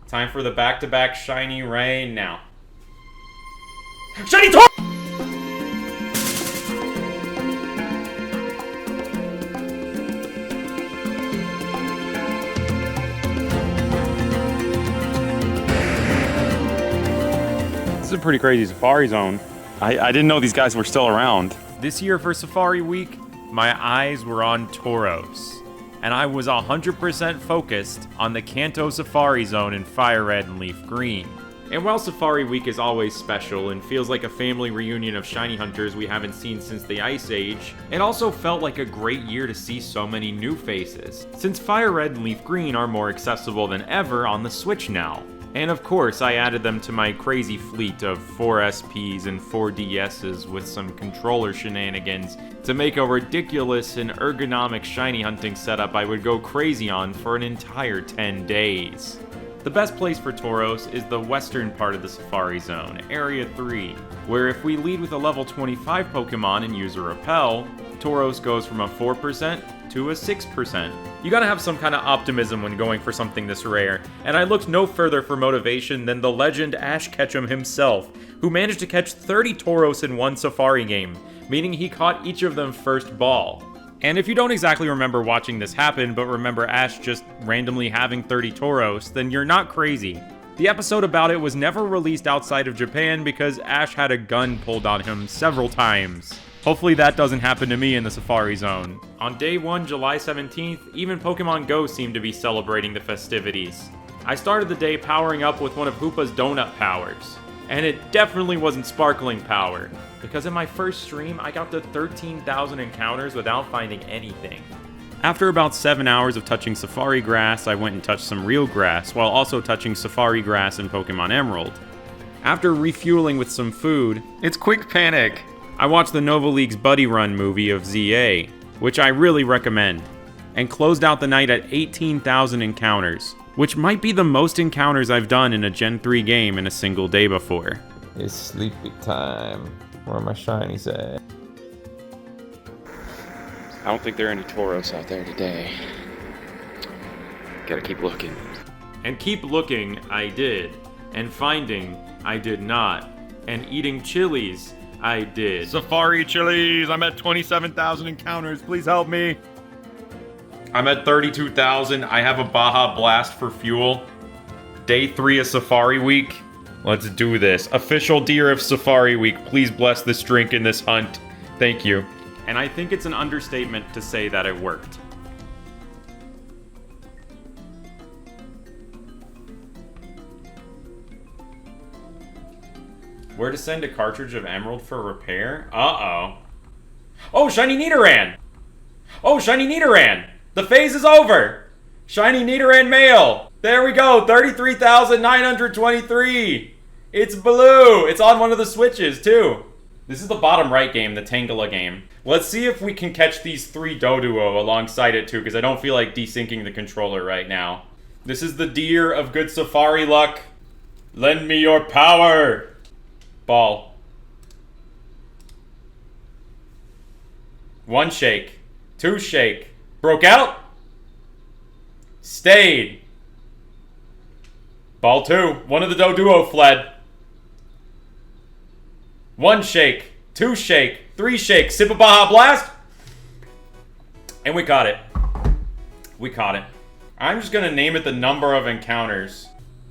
Time for the back-to-back shiny rain now. Shiny Tauros! This is a pretty crazy Safari Zone. I didn't know these guys were still around. This year for Safari Week, my eyes were on Tauros, and I was 100% focused on the Kanto Safari Zone in Fire Red and Leaf Green. And while Safari Week is always special and feels like a family reunion of shiny hunters we haven't seen since the Ice Age, it also felt like a great year to see so many new faces, since Fire Red and Leaf Green are more accessible than ever on the Switch now. And of course, I added them to my crazy fleet of 4 SPs and 4 DSs with some controller shenanigans to make a ridiculous and ergonomic shiny hunting setup I would go crazy on for an entire 10 days. The best place for Tauros is the western part of the Safari Zone, Area 3, where if we lead with a level 25 Pokemon and use a Repel, Tauros goes from a 4% to a 6%. You gotta have some kind of optimism when going for something this rare, and I looked no further for motivation than the legend Ash Ketchum himself, who managed to catch 30 Tauros in one Safari game, meaning he caught each of them first ball. And if you don't exactly remember watching this happen, but remember Ash just randomly having 30 Tauros, then you're not crazy. The episode about it was never released outside of Japan because Ash had a gun pulled on him several times. Hopefully that doesn't happen to me in the Safari Zone. On day 1, July 17th, even Pokemon Go seemed to be celebrating the festivities. I started the day powering up with one of Hoopa's donut powers. And it definitely wasn't sparkling power, because in my first stream I got to 13,000 encounters without finding anything. After about 7 hours of touching Safari Grass, I went and touched some real grass, while also touching Safari Grass in Pokemon Emerald. After refueling with some food, it's Kwikpanik! I watched the Nova League's Buddy Run movie of ZA, which I really recommend, and closed out the night at 18,000 encounters, which might be the most encounters I've done in a Gen 3 game in a single day before. It's sleepy time. Where are my shinies at? I don't think there are any Tauros out there today. Gotta keep looking. And keep looking, I did. And finding, I did not. And eating chilies, I did. Safari Chilies! I'm at 27,000 encounters. Please help me. I'm at 32,000. I have a Baja Blast for fuel. Day 3 of Safari Week. Let's do this. Official Deer of Safari Week, please bless this drink in this hunt. Thank you. And I think it's an understatement to say that it worked. Where to send a cartridge of Emerald for repair? Uh-oh. Oh, Shiny Nidoran! Oh, Shiny Nidoran! The phase is over! Shiny Nidoran male! There we go, 33,923! It's blue! It's on one of the Switches, too. This is the bottom right game, the Tangela game. Let's see if we can catch these 3 Doduo alongside it, too, because I don't feel like desyncing the controller right now. This is the deer of good safari luck. Lend me your power! Ball. 1 shake. 2 shake. Broke out. Stayed. Ball 2. One of the Doduo fled. 1 shake. 2 shake. 3 shake. Sip a Baja Blast. And we caught it. We caught it. I'm just gonna name it the number of encounters.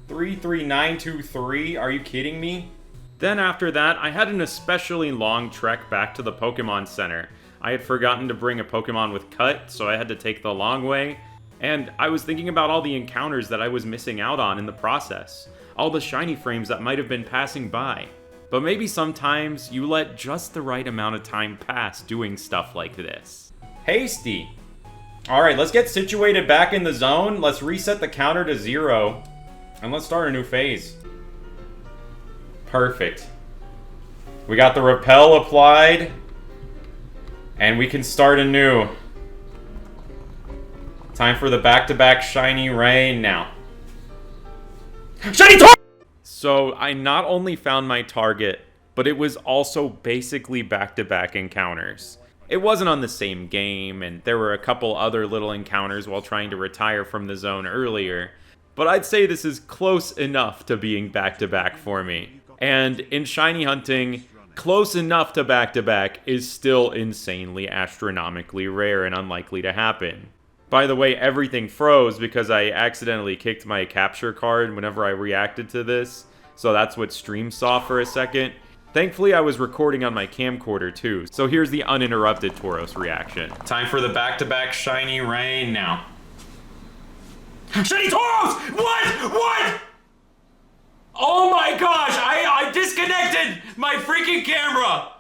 33923. Are you kidding me? Then after that, I had an especially long trek back to the Pokemon Center. I had forgotten to bring a Pokemon with Cut, so I had to take the long way. And I was thinking about all the encounters that I was missing out on in the process. All the shiny frames that might have been passing by. But maybe sometimes you let just the right amount of time pass doing stuff like this. Hasty! Alright, let's get situated back in the zone. Let's reset the counter to 0. And let's start a new phase. Perfect. We got the repel applied. And we can start anew. Time for the back-to-back shiny rain now. Shiny Tauros! So I not only found my target, but it was also basically back-to-back encounters. It wasn't on the same game, and there were a couple other little encounters while trying to retire from the zone earlier. but I'd say this is close enough to being back-to-back for me. And in shiny hunting, close enough to back-to-back is still insanely astronomically rare and unlikely to happen. By the way, everything froze because I accidentally kicked my capture card whenever I reacted to this, so that's what stream saw for a second. Thankfully, I was recording on my camcorder too, so here's the uninterrupted Tauros reaction. Time for the back-to-back shiny rain now. Shiny Tauros! What? Oh my gosh, I disconnected my freaking camera!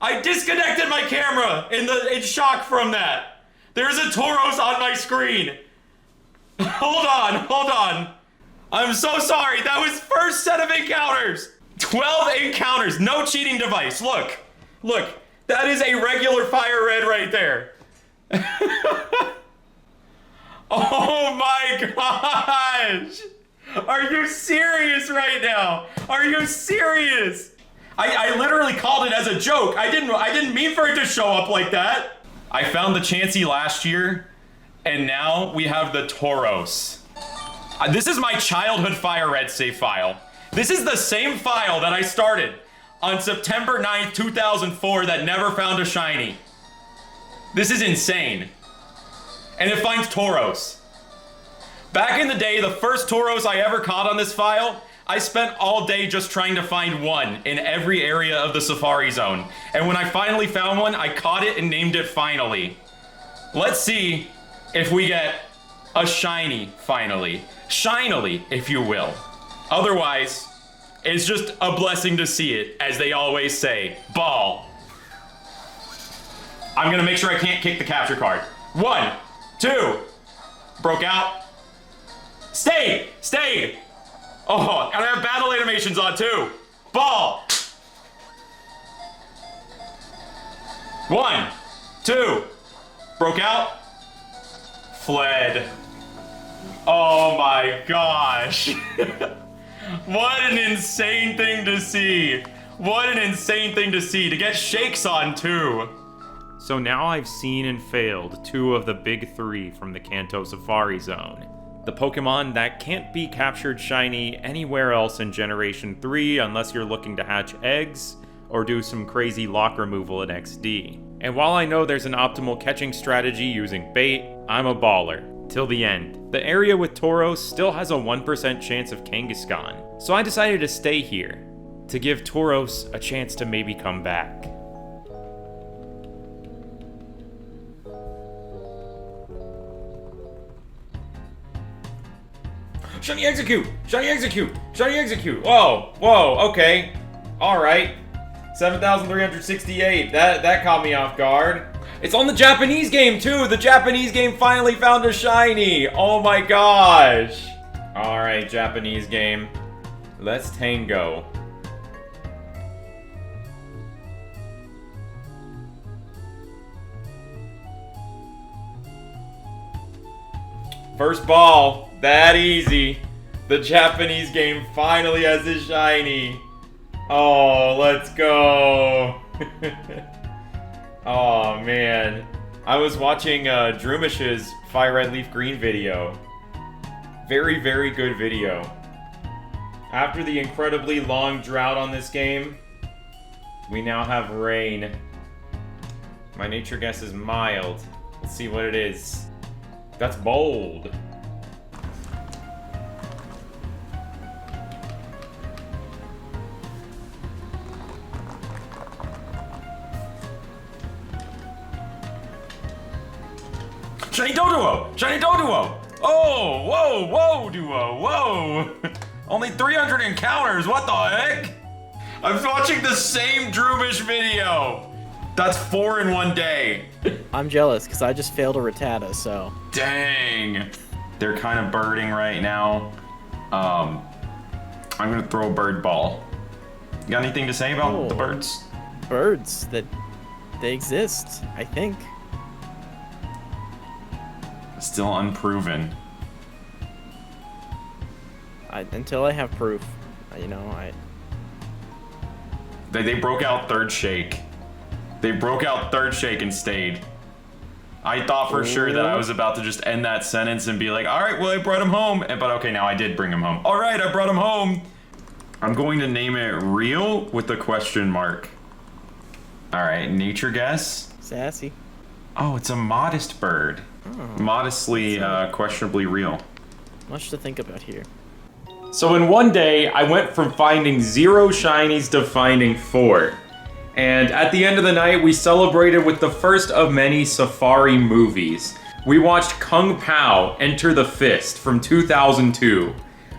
I disconnected my camera in shock from that. There's a Tauros on my screen. Hold on. I'm so sorry, that was first set of encounters. 12 encounters, no cheating device. Look, that is a regular fire red right there. Oh my gosh! Are you serious right now? Are you serious? I literally called it as a joke. I didn't mean for it to show up like that. I found the Chansey last year, and now we have the Tauros. This is my childhood fire red save file. This is the same file that I started on September 9th, 2004 that never found a shiny. This is insane. And it finds Tauros. Back in the day, the first Tauros I ever caught on this file, I spent all day just trying to find one in every area of the Safari Zone. And when I finally found one, I caught it and named it Finally. Let's see if we get a shiny finally. Shinily, if you will. Otherwise, it's just a blessing to see it, as they always say. Ball. I'm gonna make sure I can't kick the capture card. 1, 2. Broke out. Stay! Oh, and I have battle animations on too. Ball. 1, 2. Broke out. Fled. Oh my gosh. What an insane thing to see. What an insane thing to see. To get shakes on too. So now I've seen and failed 2 of the big 3 from the Kanto Safari Zone. The Pokemon that can't be captured shiny anywhere else in Generation 3 unless you're looking to hatch eggs or do some crazy lock removal in XD. And while I know there's an optimal catching strategy using bait, I'm a baller. Till the end. The area with Tauros still has a 1% chance of Kangaskhan, so I decided to stay here, to give Tauros a chance to maybe come back. Shiny Execute! Shiny Execute! Shiny Execute! Whoa, okay. Alright. 7,368. That caught me off guard. It's on the Japanese game too! The Japanese game finally found a shiny! Oh my gosh! Alright, Japanese game. Let's tango. First ball. That easy. The Japanese game finally has a shiny. Oh, let's go. Oh, man. I was watching Drumish's Fire Red Leaf Green video. Very, very good video. After the incredibly long drought on this game, we now have rain. My nature guess is mild. Let's see what it is. That's bold. Shiny Doduo! Shiny Doduo! Oh, whoa, Duo, whoa! Only 300 encounters, what the heck? I'm watching the same Drumish video! That's 4 in one day. I'm jealous, because I just failed a Rattata, so... Dang! They're kind of birding right now. I'm gonna throw a bird ball. You got anything to say about the birds? Birds, they exist, I think. Still unproven. Until I have proof, you know, They broke out third shake. They broke out third shake and stayed. I thought for sure that I was about to just end that sentence and be like, all right, well, I brought him home. But okay, now I did bring him home. All right, I brought him home. I'm going to name it Real with a question mark. All right, nature guess. Sassy. Oh, it's a modest bird. Oh, Modestly, Questionably real. much to think about here. So in one day, I went from finding 0 shinies to finding 4. And at the end of the night, we celebrated with the first of many Safari movies. We watched Kung Pao Enter the Fist from 2002.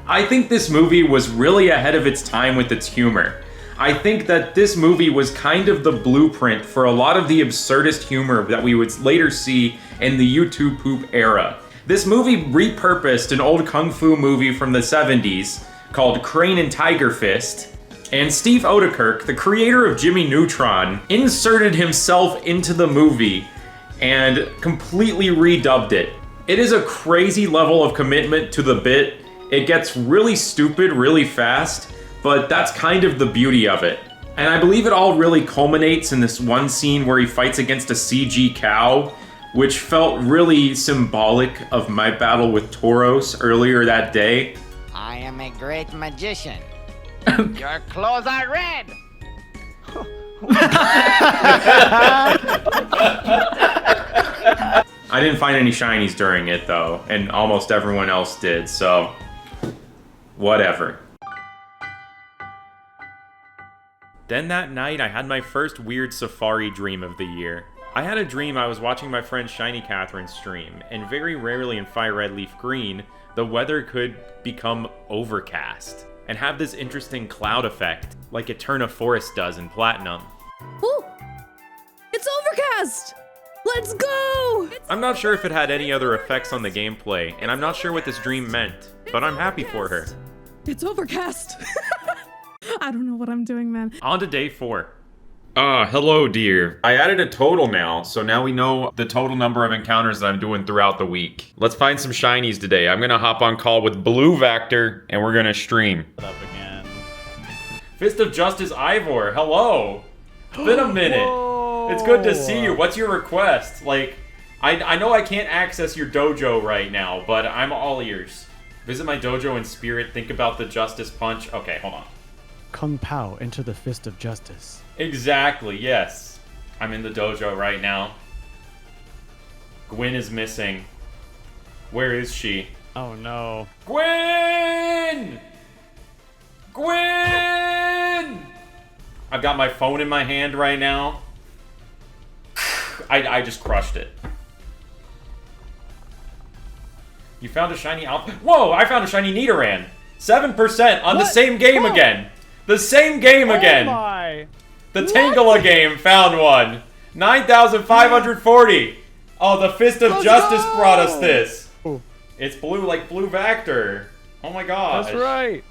I think this movie was really ahead of its time with its humor. I think that this movie was kind of the blueprint for a lot of the absurdist humor that we would later see in the YouTube poop era. This movie repurposed an old kung fu movie from the 70s called Crane and Tiger Fist, and Steve Odekirk, the creator of Jimmy Neutron, inserted himself into the movie and completely redubbed it. It is a crazy level of commitment to the bit. It gets really stupid really fast, but that's kind of the beauty of it. And I believe it all really culminates in this one scene where he fights against a CG cow, which felt really symbolic of my battle with Tauros earlier that day. I am a great magician. Your clothes are red. I didn't find any shinies during it though, and almost everyone else did, so whatever. Then that night, I had my first weird safari dream of the year. I had a dream I was watching my friend Shiny Catherine stream, and very rarely in Fire Red Leaf Green, the weather could become overcast, and have this interesting cloud effect, like Eterna Forest does in Platinum. Ooh! It's overcast! Let's go! I'm not sure if it had any other effects on the gameplay, and I'm not sure what this dream meant, but I'm happy for her. It's overcast! I don't know what I'm doing, man. On to day 4. Hello, dear. I added a total now, so now we know the total number of encounters that I'm doing throughout the week. Let's find some shinies today. I'm gonna hop on call with Blue Vector, and we're gonna stream. Up again. Fist of Justice Ivor, hello. It's been a minute. Whoa. It's good to see you. What's your request? Like, I know I can't access your dojo right now, but I'm all ears. Visit my dojo in spirit. Think about the Justice Punch. Okay, hold on. Kung Pao, enter the Fist of Justice. Exactly, yes. I'm in the dojo right now. Gwen is missing. Where is she? Oh no. Gwen! Gwen! I've got my phone in my hand right now. I just crushed it. You found a shiny alpha. Whoa, I found a shiny Nidoran. 7% on the same game again. The same game again. Oh my! The Tangela game found one. 9,540. Oh, the Fist of Justice brought us this. Ooh. It's blue like Blue Vector. Oh my gosh. That's right.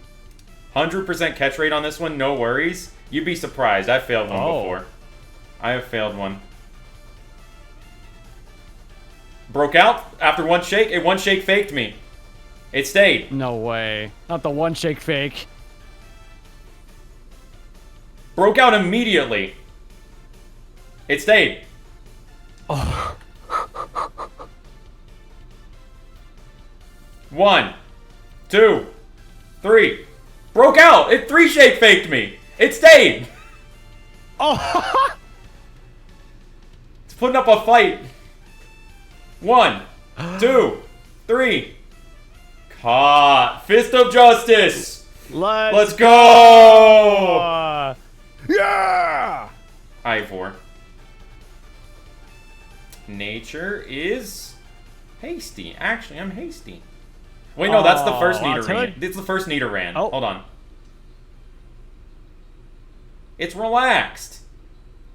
100% catch rate on this one, no worries. You'd be surprised. I failed one Oh. before. I have failed one. Broke out after one shake. It one shake faked me. It stayed. No way. Not the one shake fake. Broke out immediately. It stayed. Oh. 1, 2, 3. Broke out. It 3 shake faked me. It stayed. Oh. It's putting up a fight. 1, 2, 3. Caught. Fist of Justice. Let's go. Yeah. Ivor. Nature is hasty. Actually, I'm hasty. Wait, no, that's the first Nidoran. It's the first Nidoran. Oh. Hold on. It's relaxed.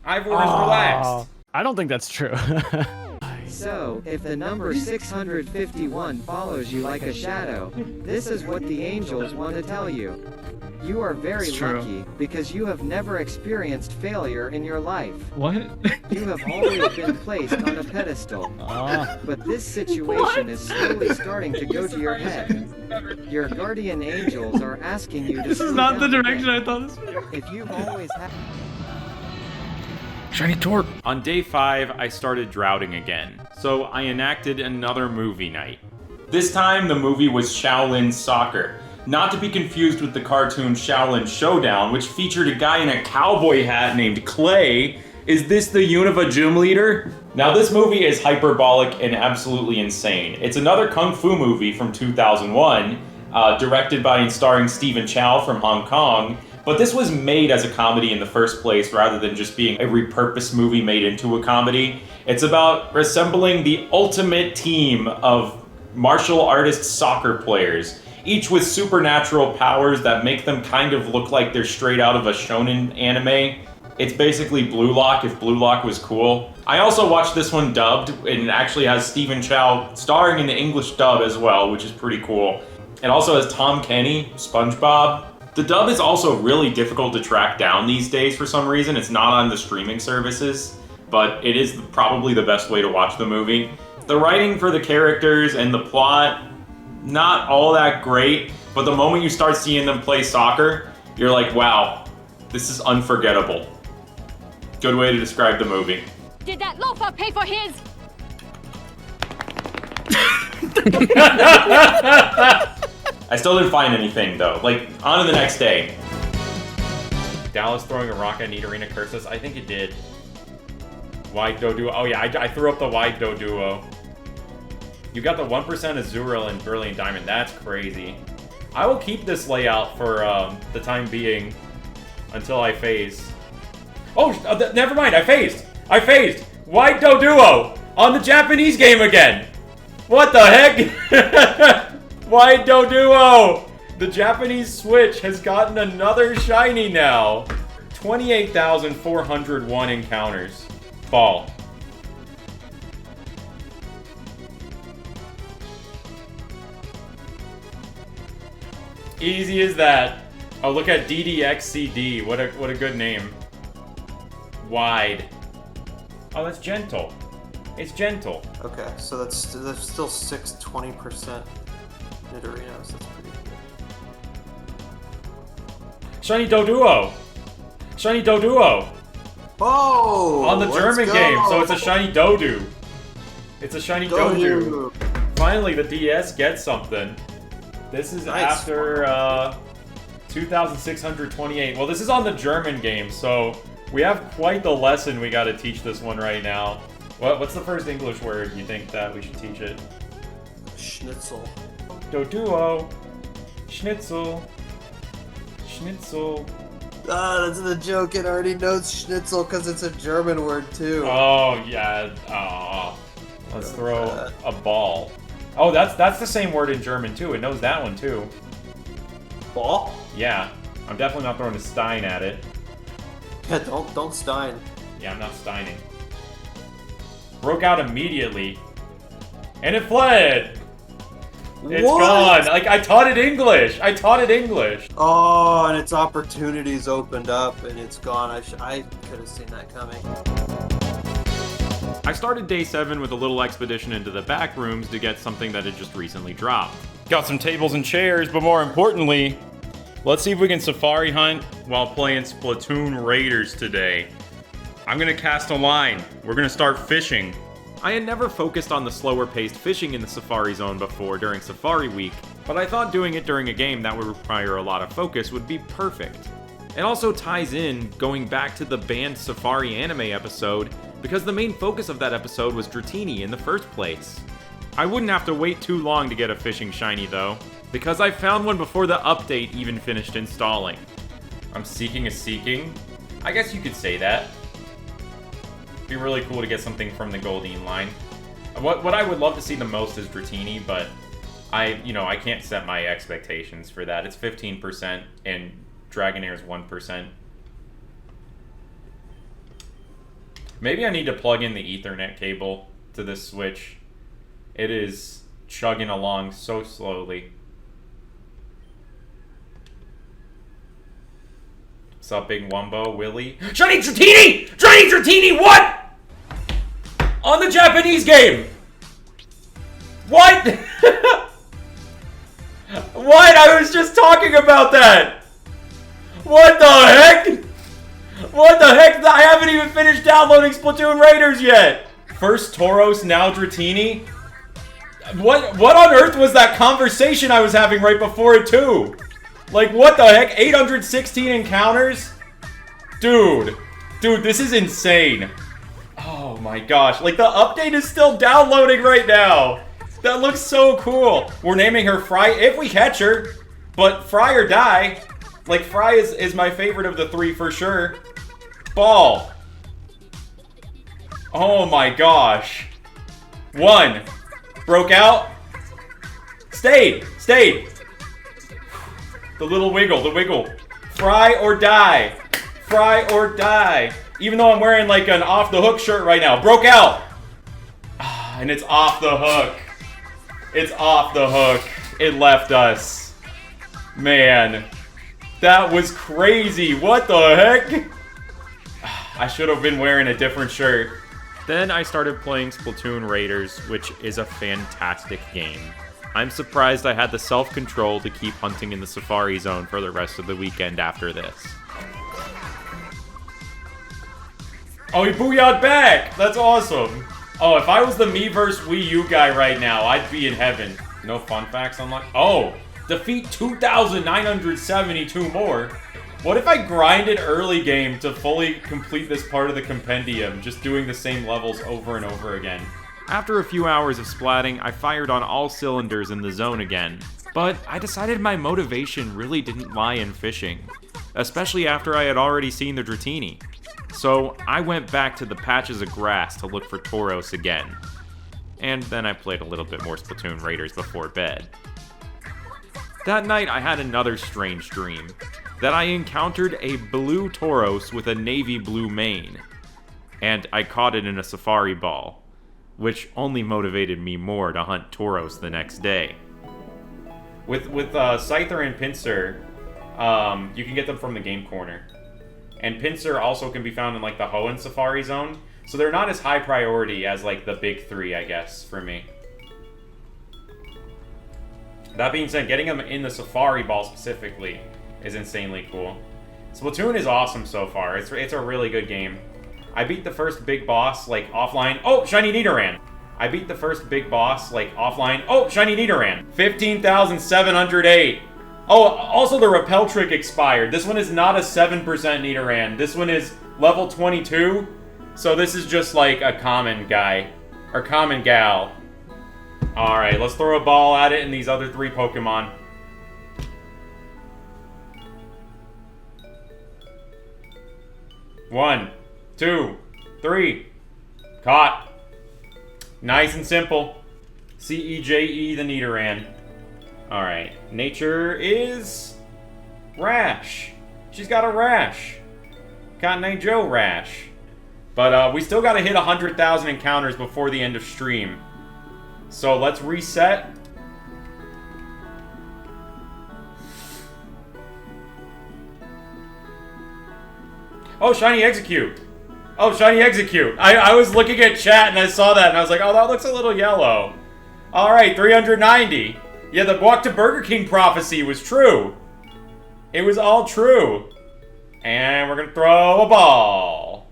Ivor is relaxed. I don't think that's true. So, if the number 651 follows you like a shadow, this is what the angels want to tell you. You are very lucky, because you have never experienced failure in your life. What? You have always been placed on a pedestal. But this situation is slowly starting to go to your head. Your guardian angels are asking you to This is not the direction I thought this was. If you've always had... Shiny Torque. On day 5, I started droughting again, so I enacted another movie night. This time, the movie was Shaolin Soccer. Not to be confused with the cartoon Shaolin Showdown, which featured a guy in a cowboy hat named Clay. Is this the Unova gym leader? Now, this movie is hyperbolic and absolutely insane. It's another Kung Fu movie from 2001, directed by and starring Stephen Chow from Hong Kong. But this was made as a comedy in the first place rather than just being a repurposed movie made into a comedy. It's about assembling the ultimate team of martial artist soccer players, each with supernatural powers that make them kind of look like they're straight out of a shonen anime. It's basically Blue Lock if Blue Lock was cool. I also watched this one dubbed, and it actually has Stephen Chow starring in the English dub as well, which is pretty cool. It also has Tom Kenny, SpongeBob. The dub is also really difficult to track down these days for some reason. It's not on the streaming services, but it is probably the best way to watch the movie. The writing for the characters and the plot, not all that great, but the moment you start seeing them play soccer, you're like, wow, this is unforgettable. Good way to describe the movie. Did that loafer pay for his? I still didn't find anything though. Like, on to the next day. Dallas throwing a rock at Nidorina Cursus? I think it did. Wide Doduo. Oh yeah, I threw up the Wide Doduo. You got the 1% Azurill and Brilliant Diamond. That's crazy. I will keep this layout for the time being until I phase. Oh, never mind. I phased. Wide Doduo on the Japanese game again. What the heck? Wide Doduo! The Japanese Switch has gotten another shiny now. 28,401 encounters. Fall. Easy as that. Oh, look at DDXCD. What a good name. Wide. Oh, that's gentle. It's gentle. Okay, so that's still 20% Nidorinos. That's pretty good. Shiny Doduo! Shiny Doduo! Oh! On the German game, so it's a shiny Dodu. It's a shiny Dodu. Finally, the DS gets something. This is nice. After 2,628. Well, this is on the German game, so we have quite the lesson we got to teach this one right now. What's the first English word you think that we should teach it? Schnitzel. Doduo. Schnitzel. Schnitzel. Ah, that's the joke. It already knows schnitzel because it's a German word too. Oh yeah. Oh. Let's throw a ball. Oh, that's the same word in German too. It knows that one too. Ball? Yeah. I'm definitely not throwing a Stein at it. Yeah, don't Stein. Yeah, I'm not Steining. Broke out immediately. And it fled! It's gone! Like, I taught it English! Oh, and its opportunities opened up and it's gone. I could have seen that coming. I started day 7 with a little expedition into the back rooms to get something that had just recently dropped. Got some tables and chairs, but more importantly, let's see if we can safari hunt while playing Splatoon Raiders today. I'm gonna cast a line. We're gonna start fishing. I had never focused on the slower paced fishing in the Safari Zone before during Safari Week, but I thought doing it during a game that would require a lot of focus would be perfect. It also ties in going back to the banned Safari anime episode, because the main focus of that episode was Dratini in the first place. I wouldn't have to wait too long to get a fishing shiny though, because I found one before the update even finished installing. I'm seeking a seeking? I guess you could say that. Be really cool to get something from the Goldeen line. What I would love to see the most is Dratini, but I can't set my expectations for that. It's 15% and Dragonair's 1%. Maybe I need to plug in the Ethernet cable to this Switch. It is chugging along so slowly. What's up, Big Wumbo? Willie? Shiny Dratini! Shiny Dratini, what? On the Japanese game! What? What? I was just talking about that! What the heck? What the heck? I haven't even finished downloading Splatoon Raiders yet! First Tauros, now Dratini? What on earth was that conversation I was having right before it too? Like, what the heck? 816 encounters? Dude, this is insane. Oh my gosh, like the update is still downloading right now. That looks so cool. We're naming her Fry if we catch her, but Fry or die. Like, Fry is my favorite of the three for sure. Ball. Oh my gosh. 1. Broke out. Stayed. The little wiggle, the wiggle. Fry or die. Fry or die. Even though I'm wearing like an off the hook shirt right now. Broke out. And it's off the hook. It's off the hook. It left us. Man. That was crazy. What the heck? I should have been wearing a different shirt. Then I started playing Splatoon Raiders, which is a fantastic game. I'm surprised I had the self-control to keep hunting in the Safari Zone for the rest of the weekend after this. Oh, he booyah'd back! That's awesome! Oh, if I was the Miiverse Wii U guy right now, I'd be in heaven. No fun facts unlocked? Oh! Defeat 2,972 more! What if I grinded early game to fully complete this part of the compendium, just doing the same levels over and over again? After a few hours of splatting, I fired on all cylinders in the zone again. But I decided my motivation really didn't lie in fishing, especially after I had already seen the Dratini. So I went back to the patches of grass to look for Tauros again. And then I played a little bit more Splatoon Raiders before bed. That night I had another strange dream, that I encountered a blue Tauros with a navy blue mane. And I caught it in a safari ball, which only motivated me more to hunt Tauros the next day. With Scyther and Pinsir, you can get them from the game corner. And Pinsir also can be found in like the Hoenn Safari Zone, so they're not as high priority as like the big three, I guess, for me. That being said, getting them in the Safari Ball specifically is insanely cool. Splatoon is awesome so far. It's a really good game. I beat the first big boss like offline. Oh, shiny Nidoran! I beat the first big boss like offline. Oh, shiny Nidoran! 15,708. Oh, also the repel trick expired. This one is not a 7% Nidoran. This one is level 22. So this is just like a common guy. Or common gal. Alright, let's throw a ball at it and these other 3 Pokemon. One, 2, 3. Caught. Nice and simple. C-E-J-E the Nidoran. Alright, nature is Rash. She's got a rash. Cotton Joe rash. But we still gotta hit 100,000 encounters before the end of stream. So let's reset. Oh, shiny Execute. Oh, shiny Execute. I was looking at chat and I saw that and I was like, oh, that looks a little yellow. Alright, 390. Yeah, the walk to Burger King prophecy was true. It was all true. And we're gonna throw a ball.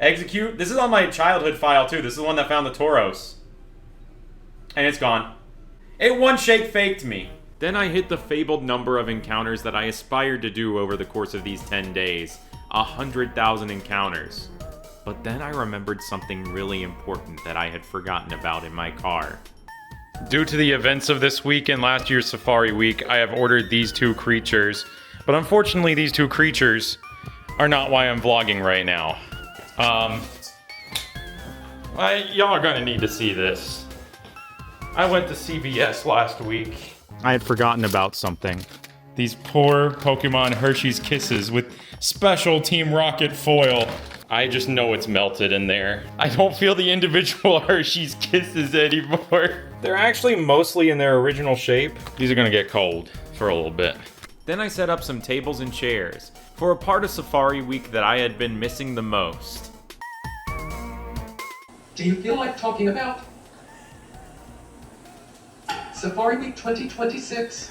Execute. This is on my childhood file too. This is the one that found the Tauros. And it's gone. It one-shake faked me. Then I hit the fabled number of encounters that I aspired to do over the course of these 10 days. 100,000 encounters. But then I remembered something really important that I had forgotten about in my car. Due to the events of this week and last year's Safari Week, I have ordered these 2 creatures. But unfortunately, these 2 creatures are not why I'm vlogging right now. Y'all are gonna need to see this. I went to CVS last week. I had forgotten about something. These poor Pokemon Hershey's Kisses with special Team Rocket foil. I just know it's melted in there. I don't feel the individual Hershey's Kisses anymore. They're actually mostly in their original shape. These are gonna get cold for a little bit. Then I set up some tables and chairs for a part of Safari Week that I had been missing the most. Do you feel like talking about Safari Week 2026?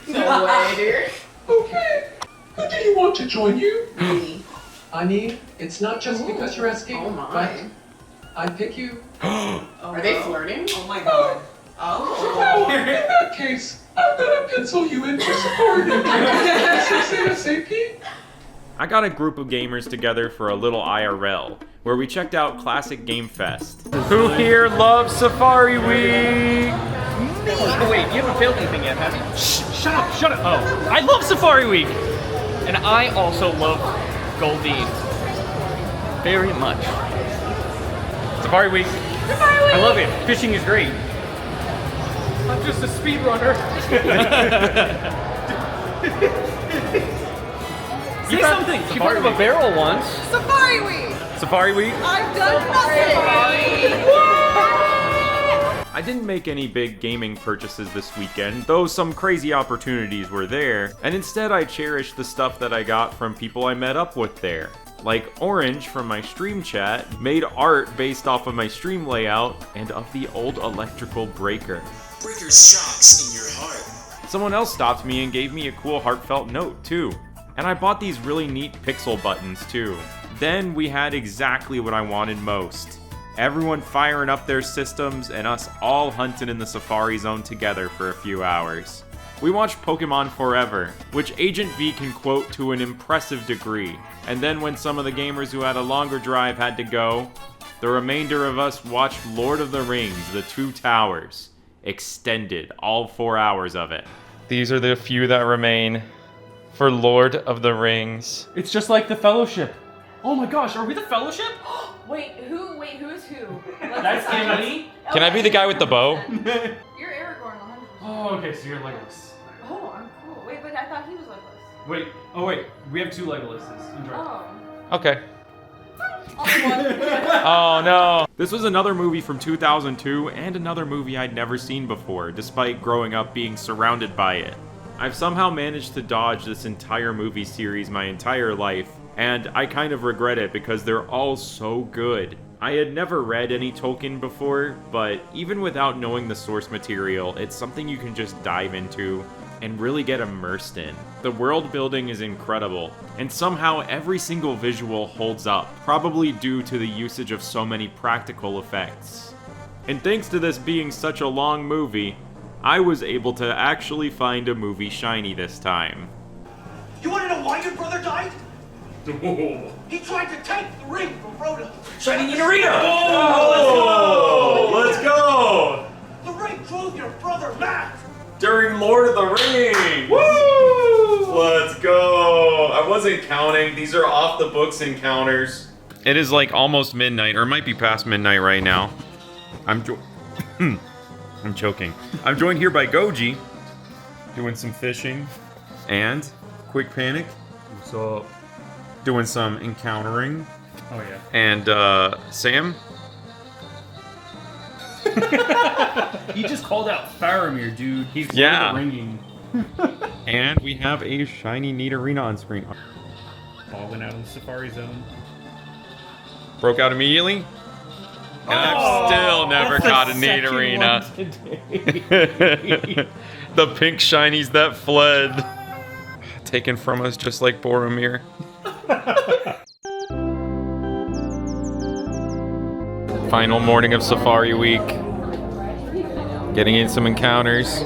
No way, dude. Okay. Who do you want to join you? Me. I mean, it's not just because you're asking, but I pick you. Are they flirting? Oh my god. Well, in that case, I'm gonna pencil you in for Safari Zone. ASAP. I got a group of gamers together for a little IRL, where we checked out Classic Game Fest. Who here loves Safari Week? Oh, wait, you haven't failed anything yet, have you? Shut up, shut up. Oh, I love Safari Week. And I also love Goldine. Very much. Safari Week. Safari Week! I love it. Fishing is great. I'm just a speedrunner. Say something. She part of a barrel once. Safari Week! Safari Week? I've done nothing! I didn't make any big gaming purchases this weekend, though some crazy opportunities were there, and instead I cherished the stuff that I got from people I met up with there. Like Orange from my stream chat made art based off of my stream layout and of the old electrical breaker. Breaker's shocks in your heart. Someone else stopped me and gave me a cool heartfelt note too. And I bought these really neat pixel buttons too. Then we had exactly what I wanted most. Everyone firing up their systems and us all hunting in the Safari Zone together for a few hours. We watched Pokemon Forever, which AjentVee can quote to an impressive degree. And then when some of the gamers who had a longer drive had to go, the remainder of us watched Lord of the Rings, The Two Towers. Extended, all 4 hours of it. These are the few that remain for Lord of the Rings. It's just like the Fellowship. Oh my gosh, are we the Fellowship? Wait, who is who? That's Kimmy. Can I be the guy with the bow? You're Aragorn, 100%. Oh, okay, so you're Legolas. Oh, I'm cool. Wait, but I thought he was Legolas. Wait, oh wait, we have two Legolases. Enjoy. Oh. Okay. Oh no. This was another movie from 2002 and another movie I'd never seen before, despite growing up being surrounded by it. I've somehow managed to dodge this entire movie series my entire life, and I kind of regret it because they're all so good. I had never read any Tolkien before, but even without knowing the source material, it's something you can just dive into and really get immersed in. The world building is incredible, and somehow every single visual holds up, probably due to the usage of so many practical effects. And thanks to this being such a long movie, I was able to actually find a movie shiny this time. You want to know why your brother died? He tried to take the ring from Frodo. Shiny Nidorino! Oh, let's go! The ring drove your brother mad. During Lord of the Rings! Woo! Let's go! I wasn't counting. These are off the books encounters. It is like almost midnight, or it might be past midnight right now. I'm choking. I'm joined here by Goji, doing some fishing, and Kwikpanik. What's up? Doing some encountering. Oh yeah. And Sam. He just called out Faramir, dude. He's Yeah. ringing. And we have a shiny Nidorino on screen. Balling out in the Safari Zone. Broke out immediately. And I've still never caught a Nidorino. The pink shinies that fled. Taken from us just like Boromir. Final morning of Safari Week. Getting in some encounters.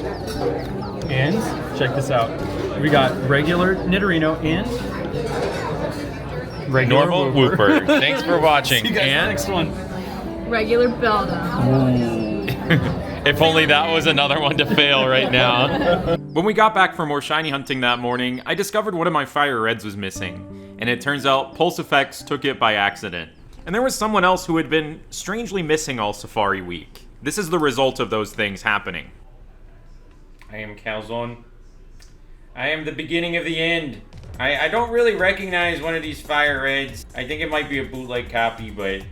And check this out. We got regular Nidorino and regular Normal Wooper. Thanks for watching. See you guys and next one. Regular Beldum. If only that was another one to fail right now. When we got back from more shiny hunting that morning, I discovered one of my fire reds was missing. And it turns out PulseEffects took it by accident. And there was someone else who had been strangely missing all Safari Week. This is the result of those things happening. I am Calzone. I am the beginning of the end. I don't really recognize one of these fire reds. I think it might be a bootleg copy, but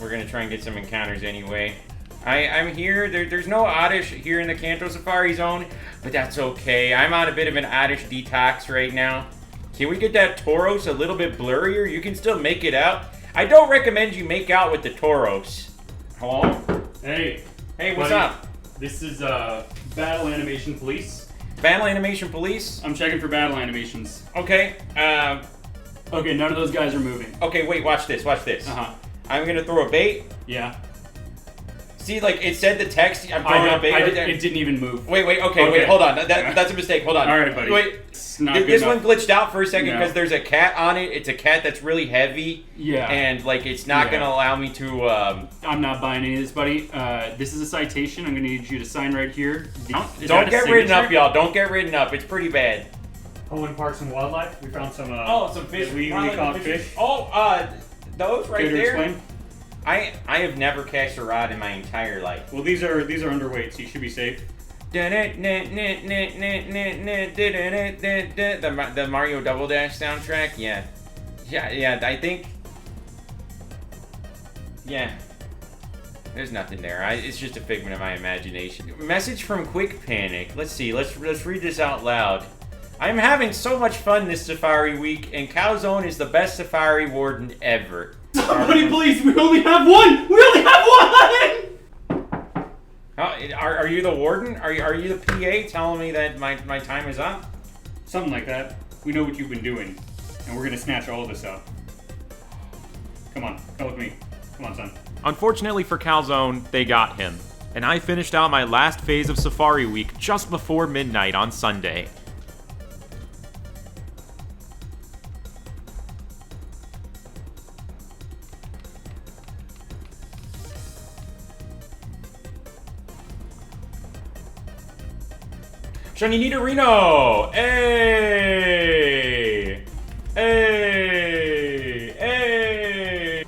we're gonna try and get some encounters anyway. I'm here. There's no Oddish here in the Kanto Safari Zone, but that's okay. I'm on a bit of an Oddish detox right now. Can we get that Tauros a little bit blurrier? You can still make it out. I don't recommend you make out with the Tauros. Hello? Hey. Hey, what's buddy. up? This is Battle Animation Police. Battle Animation Police? I'm checking for battle animations. Okay, Okay, none of those guys are moving. okay, wait, watch this, watch this. Uh-huh. I'm gonna throw a bait. Yeah. See, like, it said the text, I'm throwing a bait right there. It didn't even move. Wait, okay, wait, hold on. That's a mistake, hold on. Alright, buddy. Wait, It's not good this enough. one glitched out for a second No. because there's a cat on it. It's a cat that's really heavy. Yeah. And, like, it's not Yeah. gonna allow me to, I'm not buying any of this, buddy. This is a citation. I'm gonna need you to sign right here. Don't get written up, y'all. Don't get written up. It's pretty bad. Owen Parks and Wildlife. We found some, some fish. illegally caught fish. Oh, those right Care to there. explain? I have never cast a rod in my entire life. Well, these are underweight, so you should be safe. The Mario Double Dash soundtrack, yeah, I think, yeah. There's nothing there. It's just a figment of my imagination. Message from Kwikpanik. Let's see. Let's read this out loud. I'm having so much fun this Safari Week, and Calzone is the best Safari Warden ever. Somebody please, we only have one! We only have one! Are you the warden? Are you the PA telling me that my time is up? Something like that. We know what you've been doing, and we're gonna snatch all of this up. Come on, come with me. Come on, son. Unfortunately for Calzone, they got him, and I finished out my last phase of Safari Week just before midnight on Sunday. Shiny Nidorino! Hey! Hey! Hey!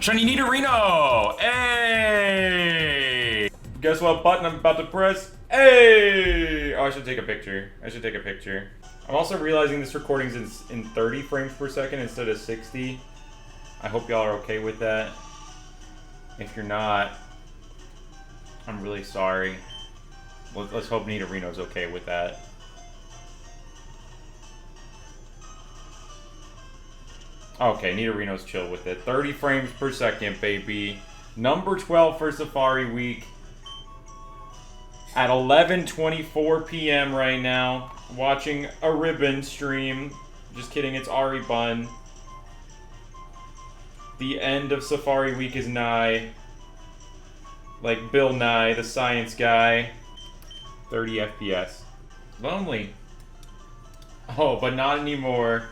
Shiny Nidorino! Hey! Guess what button I'm about to press? Hey! Oh, I should take a picture. I'm also realizing this recording's in 30 frames per second instead of 60. I hope y'all are okay with that. If you're not, I'm really sorry. Let's hope Nidorino's okay with that. Okay, Nidorino's chill with it. 30 frames per second, baby. Number 12 for Safari Week. At 11:24 p.m. right now. Watching a ribbon stream. Just kidding, it's Ari Bun. The end of Safari Week is nigh. Like Bill Nye, the science guy. 30 FPS. Lonely. Oh, but not anymore.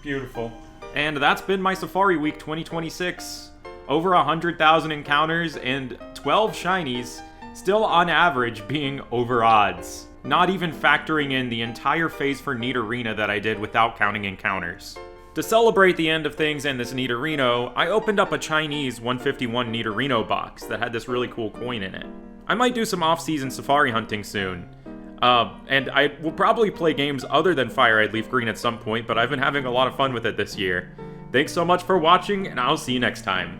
Beautiful. And that's been my Safari Week 2026. Over 100,000 encounters and 12 shinies, still on average being over odds. Not even factoring in the entire phase for Nidorino that I did without counting encounters. To celebrate the end of things and this Nidorino, I opened up a Chinese 151 Nidorino box that had this really cool coin in it. I might do some off-season safari hunting soon. And I will probably play games other than Fire Red Leaf Green at some point, but I've been having a lot of fun with it this year. Thanks so much for watching, and I'll see you next time.